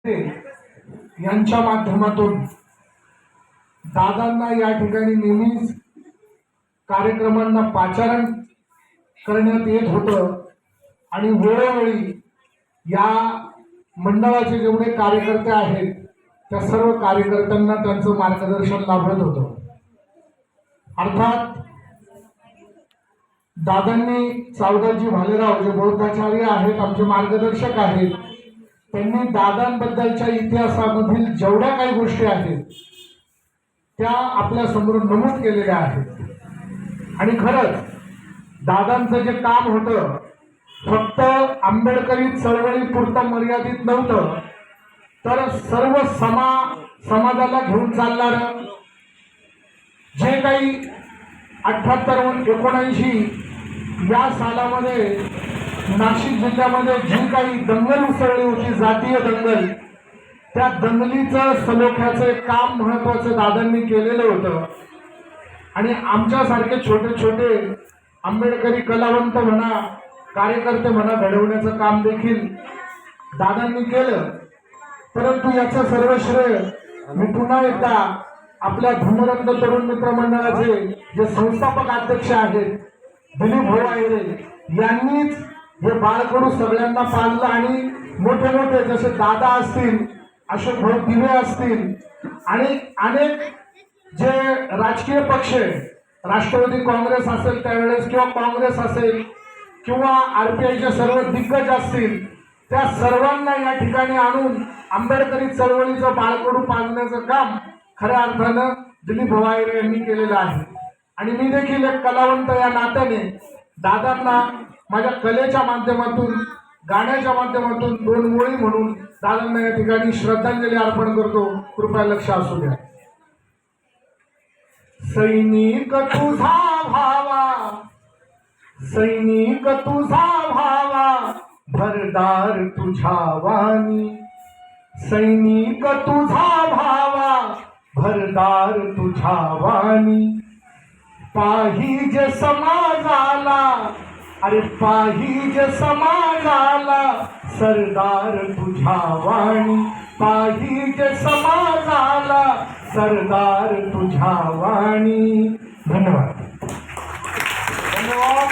यांच्या माध्यमातून दादांना या ठिकाणी नेहमीच कार्यक्रमांना पाचारण करण्यात येत होतं आणि वेळोवेळी या मंडळाचे जेवढे कार्यकर्ते आहेत त्या सर्व कार्यकर्त्यांना त्यांचं मार्गदर्शन लाभत होतं। अर्थात दादांनी सावदाजी भालेराव जे बौद्धाचार्य आहेत, आमचे मार्गदर्शक आहेत, त्यांनी दादांबद्दलच्या इतिहासामधील जेवढ्या काही गोष्टी आहेत त्या आपल्या समोर नमूद केलेल्या आहेत। आणि खरंच दादांचं जे काम होतं फक्त आंबेडकरी चळवळीपुरतं मर्यादित नव्हतं, तर सर्व समाजाला घेऊन चालणारं जे काही 78-79 या सालामध्ये नाशिक जिल्ह्यामध्ये जी काही दंगल उसळली होती, जातीय दंगल, त्या दंगलीचं सलोख्याचं काम महत्वाचं दादांनी केलेलं होतं। आणि आमच्यासारखे छोटे छोटे आंबेडकरी कलावंत म्हणा, कार्यकर्ते म्हणा, घडवण्याचं काम देखील दादांनी केलं। परंतु याचं सर्व श्रेय मी पुन्हा एकदा आपल्या धर्मरत्न तरुण मित्र मंडळाचे जे संस्थापक अध्यक्ष आहेत दिलीप भाऊ आहेरे यांनीच हे बाळकडू सगळ्यांना पाळलं आणि मोठे मोठे जसे दादा असतील, अशोक भाऊ दिवे असतील आणि अनेक जे राजकीय पक्ष, राष्ट्रवादी काँग्रेस असेल त्यावेळेस किंवा काँग्रेस असेल किंवा आरपीआयचे सर्व दिग्गज असतील, त्या सर्वांना या ठिकाणी आणून आंबेडकरी चळवळीचं बाळकडू पाळण्याचं काम खऱ्या अर्थानं दिलीप भाऊ आहेरे यांनी केलेलं आहे। आणि मी देखील एक कलावंत या नात्याने दादांना माझ्या कलेच्या माध्यमातून, गाण्याच्या माध्यमातून 2 ओळी म्हणून दादांना या ठिकाणी श्रद्धांजली अर्पण करतो। कृपया लक्ष असू द्या। सैनिक तुझा भावा, सैनिक तुझा भावा, भरदार तुझ्या वाणी, सैनिक तुझा भावा, भरदार तुझ्या वाणी, पाहिजे समाजाला, अरे पाहिजे समाजाला सरदार तुझ्या वाणी, पाहिजे समाजाला सरदार तुझ्या वाणी। धन्यवाद। धन्यवाद।